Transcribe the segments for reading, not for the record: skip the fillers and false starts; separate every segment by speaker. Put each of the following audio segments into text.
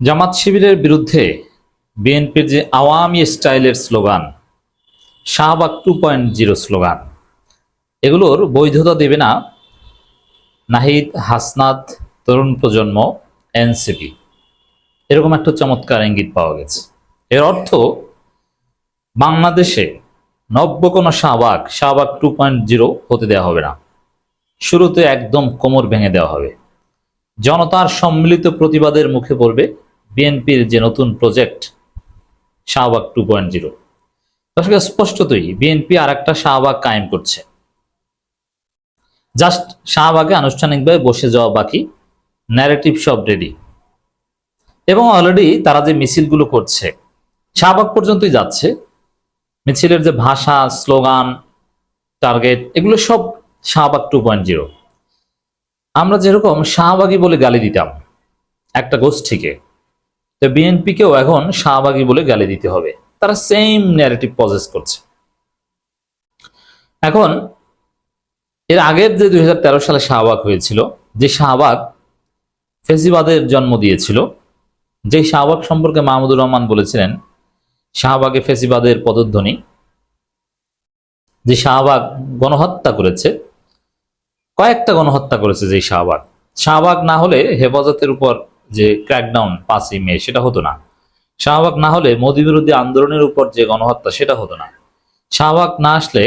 Speaker 1: জামাত শিবিরের বিরুদ্ধে বিএনপির যে আওয়ামী স্টাইলের স্লোগান, শাহবাগ 2.0 স্লোগান, এগুলোর বৈধতা দেবে না নাহিদ, হাসনাত, তরুণ প্রজন্ম, এনসিপি। এরকম একটা চমৎকার ইঙ্গিত পাওয়া গেছে। এর অর্থ বাংলাদেশে নব্য কোনো শাহবাগ 2.0 হতে দেওয়া হবে না। শুরুতে একদম কোমর ভেঙে দেওয়া হবে। জনতার সম্মিলিত প্রতিবাদের মুখে পড়বে বিএনপির যে নতুন প্রজেক্ট শাহবাগ 2.0। দর্শক, স্পষ্টতই বিএনপি আর একটা শাহবাগ কায়েম করছে। জাস্ট শাহবাগে আনুষ্ঠানিকভাবে বসে যাওয়া বাকি, ন্যারেটিভ সব রেডি। এবং অলরেডি তারা যে মিছিলগুলো করছে শাহবাগ পর্যন্তই যাচ্ছে। মিছিলের যে ভাষা, স্লোগান, টার্গেট, এগুলো সব শাহবাগ 2.0। আমরা যেরকম শাহবাগী বলে গালি দিতাম একটা গোষ্ঠীকে, তো বিএনপিকেও এখন শাহবাগী বলে গালি দিতে হবে। তারা সেম ন্যারেটিভ পজেস করছে। এখন এর আগের যে 2013 সালে শাহবাগ হয়েছিল, যে শাহবাগ ফেসিবাদের জন্ম দিয়েছিল, যে শাহবাগ সম্পর্কে মাহমুদুর রহমান বলেছিলেন শাহবাগে ফেসিবাদের পদধ্বনি, যে শাহবাগ গণহত্যা করেছে, কয়েকটা গণহত্যা করেছে। যে শাহবাগ না হলে হেফাজতের উপর যে ক্র্যাকডাউন 5ই মে সেটা হতো না। শাহবাগ না হলে মোদী বিরোধী আন্দোলনের উপর যে গণহত্যা সেটা হতো না। শাহবাগ না আসলে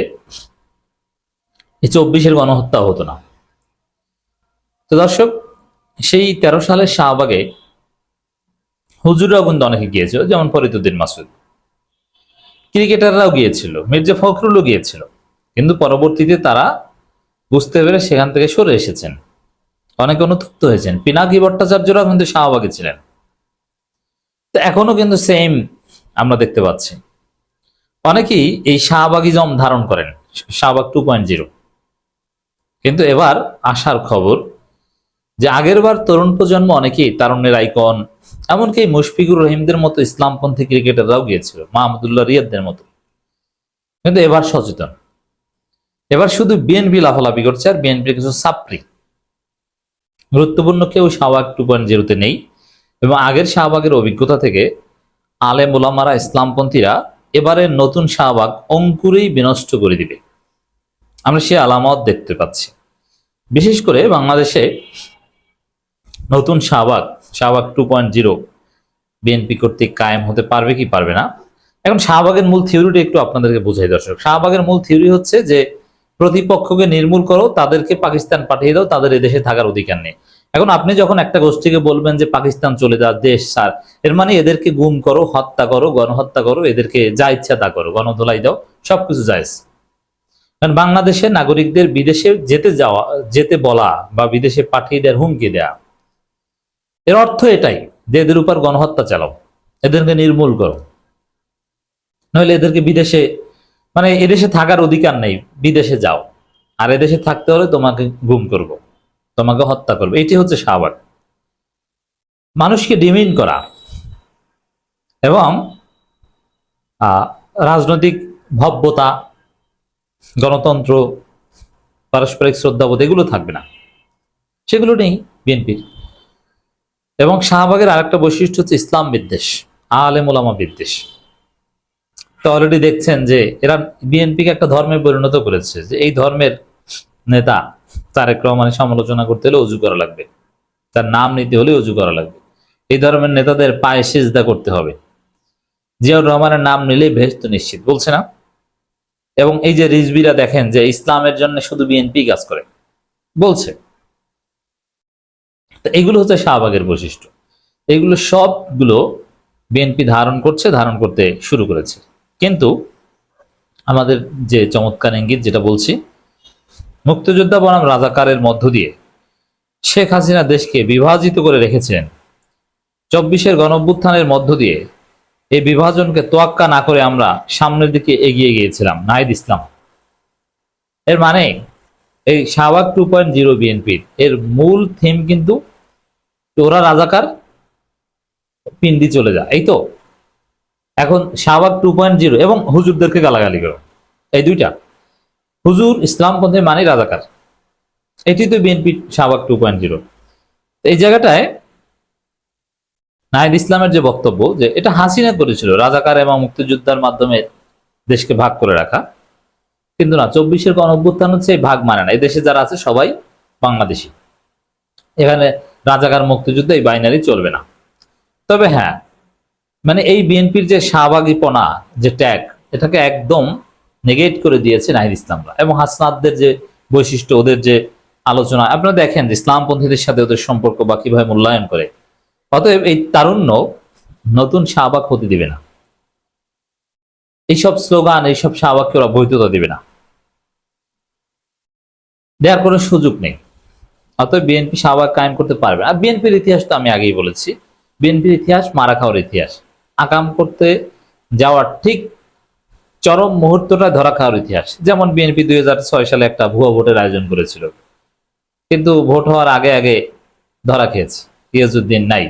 Speaker 1: এই 24-এর গণহত্যা হতো না। তো দর্শক, সেই 13 সালের শাহবাগে হুজুররাও কিন্তু অনেকে গিয়েছিল, যেমন ফরিদউদ্দিন মাসুদ। ক্রিকেটাররাও গিয়েছিল, মির্জা ফখরুলও গিয়েছিল। কিন্তু পরবর্তীতে তারা বুঝতে পেরে সেখান থেকে সরে এসেছেন, অনেকে অনুতপ্ত হয়েছেন। পিনাকি ভট্টাচার্যরাও কিন্তু শাহবাগে ছিলেন। তো এখনো কিন্তু সেম আমরা দেখতে পাচ্ছি। অনেকেই এই শাহবাগিজম ধারণ করেন, শাহবাগ 2.0। কিন্তু এবার আসার খবর যে আগের বার তরুণ প্রজন্ম অনেকেই তারুণ্যের আইকন, এমনকি মুশফিকুর রহিমদের মতো ইসলামপন্থী ক্রিকেটাররাও গিয়েছিল, মাহমুদুল্লাহ রিয়াদদের মতো। কিন্তু এবার সচেতন। এবার শুধু বিএনপি লাফালাফি করছে, আর বিএনপির কিছু ছাত্রী, গুরুত্বপূর্ণ কেউ শাহবাগ 2.0-তে নেই। এবং আগের শাহবাগের অভিজ্ঞতা থেকে আলেম ওলামারা, ইসলামপন্থীরা এবারের নতুন শাহবাগ অঙ্কুরেই বিনষ্ট করে দিবে। আমরা সে আলামত দেখতে পাচ্ছি। বিশেষ করে বাংলাদেশে নতুন শাহবাগ 2.0 বিএনপি কর্তৃক কায়েম হতে পারবে কি পারবে না। এখন শাহবাগের মূল থিওরিটা একটু আপনাদেরকে বোঝাই দর্শক। শাহবাগের মূল থিওরি হচ্ছে যে প্রতিপক্ষকে নির্মূল করো, তাদেরকে পাকিস্তান পাঠিয়ে দাও, তাদের এদেশে থাকার অধিকার নেই। এখন আপনি যখন একটা গোষ্ঠীকে বলবেন যে পাকিস্তান চলে যা, দেশ ছাড়, এর মানে এদেরকে গুম করো, হত্যা করো, গণহত্যা করো, এদেরকে যা ইচ্ছা তা করো, গণধোলাই দাও, সবকিছু জায়েজ। কারণ বাংলাদেশের নাগরিকদের বিদেশে যেতে বলা বা বিদেশে পাঠিয়ে দেওয়ার হুমকি দেয়া, এর অর্থ এটাই যে এদের উপর গণহত্যা চালাও, এদেরকে নির্মূল করো, নইলে এদেরকে বিদেশে, মানে এদেশে থাকার অধিকার নেই, বিদেশে যাও, আর এদেশে থাকতে হলে তোমাকে গুম করব, তোমাকে হত্যা করবো। এটি হচ্ছে শাহবাগ। মানুষকে ডিমিন করা এবং রাজনৈতিক ভব্যতা, গণতন্ত্র, পারস্পরিক শ্রদ্ধাবোধ এগুলো থাকবে না, সেগুলো নেই বিএনপির। এবং শাহবাগের আরেকটা বৈশিষ্ট্য হচ্ছে ইসলাম বিদ্বেষ, আলেম ওলামা বিদ্বেষ। তো অলরেডি দেখছেন যে এরা বিএনপিকে একটা ধর্মে পরিণত করেছে, যে এই ধর্মের নেতা তারেক রহমানের সমালোচনা করতে হলে অজু করা লাগবে, তার নাম নিতে হলে অজু করা লাগবে, এই ধর্মের নেতাদের পায়ে সিজদা করতে হবে, জিয়াউর রহমানের নাম নিলেই ভেস্ত নিশ্চিত, বলছে না? এবং এই যে রিজভিরা দেখেন যে ইসলামের জন্য শুধু বিএনপি কাজ করে বলছে। তো এগুলো হচ্ছে শাহবাগের বৈশিষ্ট্য। এগুলো সবগুলো বিএনপি ধারণ করতে শুরু করেছে। কিন্তু আমাদের যে চমৎকার ইঙ্গিত যেটা বলছি, মুক্তিযোদ্ধা বনাম রাজাকারের মধ্য দিয়ে শেখ হাসিনা দেশকে বিভাজিত করে রেখেছিলেন। 24-এর গণঅভ্যুত্থানের মধ্য দিয়ে এই বিভাজনকে তোয়াক্কা না করে আমরা সামনের দিকে এগিয়ে গিয়েছিলাম। নাহিদ ইসলাম, এর মানে এই শাহবাগ 2.0 বিএনপির এর মূল থিম কিন্তু ওরা রাজাকার, পিন্ডি চলে যা, এই তো। এখন শাহবাগ 2.0 এবং হুজুরদেরকে গালাগালি করো, এই দুইটা, হুজুর ইসলামপন্থী মানে রাজাকার, এটি তো বিএনপি শাহবাগ 2.0। এই জায়গাটায় নাহিদ ইসলামের যে বক্তব্য যে এটা হাসিনা করেছিল রাজাকার এবং মুক্তিযোদ্ধার মাধ্যমে দেশকে ভাগ করে রাখা, কিন্তু না, 24-এর গণঅভ্যুত্থান হচ্ছে এই ভাগ মানে না। এই দেশে যারা আছে সবাই বাংলাদেশি, এখানে রাজাকার মুক্তিযুদ্ধ এই বাইনারি চলবে না। তবে হ্যাঁ, মানে এই বিএনপির যে শাহবাগীপনা, যে ট্যাগ, এটাকে একদম নেগেট করে দিয়েছে নাহিদ ইসলামরা। এবং হাসনাতদের যে বৈশিষ্ট্য, ওদের যে আলোচনা, আপনারা দেখেন যে ইসলামপন্থীদের সাথে ওদের সম্পর্ক বা কিভাবে মূল্যায়ন করে। অতএব এই তারুণ্য নতুন শাহবাগ হতে দিবে না, এইসব স্লোগান, এইসব শাহবাগকে ওরা বৈধতা দিবে না, দেওয়ার কোনো সুযোগ নেই। অতএব বিএনপি শাহবাগ কায়েম করতে পারবে। আর বিএনপির ইতিহাস তো আমি আগেই বলেছি, বিএনপির ইতিহাস মারা খাওয়ার ইতিহাস। আকাম করতে যাওয়ার ঠিক চরম মুহূর্তটা ধরা খাওয়ার ইতিহাস। যেমন বিএনপি 2006 সালে একটা ভুয়া ভোটের আয়োজন করেছিল, কিন্তু ভোট হওয়ার আগে আগে ধরা খেয়েছে, ইয়াজউদ্দিন নাই।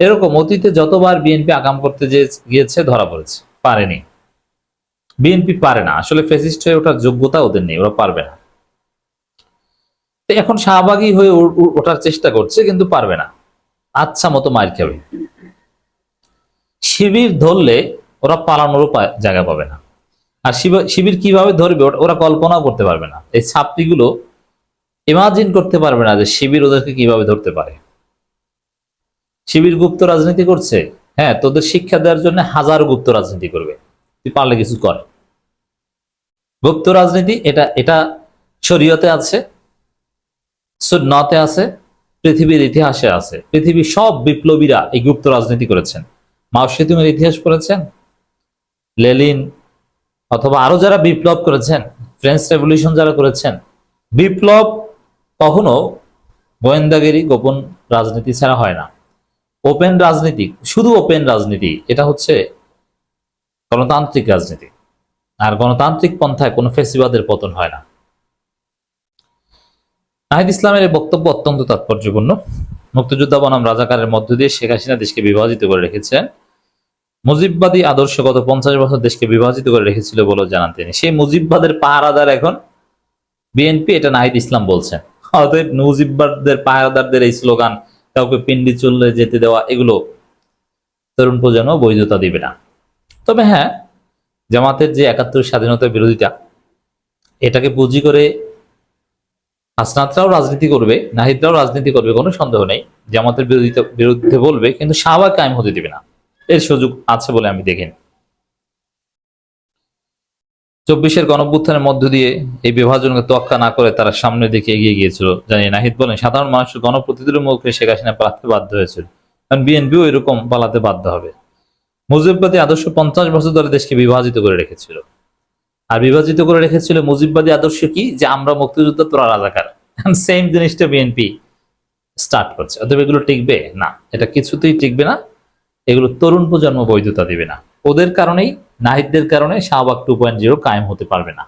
Speaker 1: এরকম অতীতে যতবার বিএনপি আকাম করতে যে গিয়েছে ধরা পড়েছে, পারেনি। বিএনপি পারে না, আসলে ফ্যাসিস্ট হয়ে ওঠার যোগ্যতা ওদের নেই, ওরা পারবে না। তো এখন শাহবাগী হয়ে ওঠার চেষ্টা করছে, কিন্তু পারবে না, আচ্ছা মতো মার খাবে। শিবির ধরলে ওরা পালানোরও জায়গা পাবে না। আর শিবির কিভাবে ধরবে ওরা কল্পনাও করতে পারবে না। এই ছাত্রীগুলো ইমাজিন করতে পারবে না যে শিবির ওদেরকে কিভাবে ধরতে পারে। শিবির গুপ্ত রাজনীতি করছে, হ্যাঁ, তোদের শিক্ষা দেওয়ার জন্য হাজারো গুপ্ত রাজনীতি করবে, তুই পারলে কিছু কর। গুপ্ত রাজনীতি এটা এটা শরীয়তে আছে, সুন্নতে আছে, পৃথিবীর ইতিহাসে আছে। পৃথিবীর সব বিপ্লবীরা এই গুপ্ত রাজনীতি করেছেন। মাও সেতুংয়ের ইতিহাস পড়েছেন, লেলিন অথবা আরো যারা বিপ্লব করেছেন, ফ্রেঞ্চ রেভলিউশন যারা করেছেন। বিপ্লব কখনো গোয়েন্দাগিরি, গোপন রাজনীতি ছাড়া হয় না। ওপেন রাজনীতি, শুধু ওপেন রাজনীতি, এটা হচ্ছে গণতান্ত্রিক রাজনীতি। আর গণতান্ত্রিক পন্থায় কোনো ফেসিবাদের পতন হয় না। নাহিদ ইসলামের এই বক্তব্য অত্যন্ত তাৎপর্যপূর্ণ। মুক্তিযোদ্ধা বনাম রাজাকারের মধ্য দিয়ে শেখ হাসিনা দেশকে বিভাজিত করে রেখেছিলেন। মুজিববাদী আদর্শ গত 50 বছর দেশকে বিভাজিত করে রেখেছিল বলে জানান তিনি। সেই মুজিববাদের পাহারাদার এখন বিএনপি, এটা নাহিদ ইসলাম বলছেন। অতএব মুজিববাদের পাহারাদারদের এই স্লোগান, কাউকে পিন্ডি চললে যেতে দেওয়া, এগুলো তরুণ প্রজন্ম বৈধতা দিবে না। তবে হ্যাঁ, জামাতের যে 71 স্বাধীনতার বিরোধিতা, এটাকে পুঁজি করে হাসনাতরাও রাজনীতি করবে, নাহিদরাও রাজনীতি করবে, কোনো সন্দেহ নেই। জামাতের বিরুদ্ধে বলবে, কিন্তু শাহবাগ কায়েম হতে দিবে না। এর সুযোগ আছে বলে আমি দেখিনি। 24-এর গণঅভ্যুত্থানের মধ্য দিয়ে এই বিভাজনকে তোয়াক্কা না করে তারা সামনের দিকে এগিয়ে গিয়েছিল। জানি নাহিদ বলেন, সাধারণ মানুষের গণপ্রতিনিধির মুখে শেখ হাসিনা পালাতে বাধ্য হয়েছিল, কারণ বিএনপিও এরকম পালাতে বাধ্য হবে। মুজিববাদী আদর্শ 50 বছর ধরে দেশকে বিভাজিত করে রেখেছিল। আর বিভাজিত করে রেখেছিল মুজিববাদী আদর্শ কি, যে আমরা মুক্তিযোদ্ধা, তোরা রাজাকার। সেম জিনিসটা বিএনপি স্টার্ট করছে। অতএব এগুলো টিকবে না, এটা কিছুতেই টিকবে না। এগুলো তরুণ প্রজন্ম বৈধতা দিবে না। ওদের কারণেই, নাহিদদের কারণে শাহবাগ 2.0 কায়েম হতে পারবে না।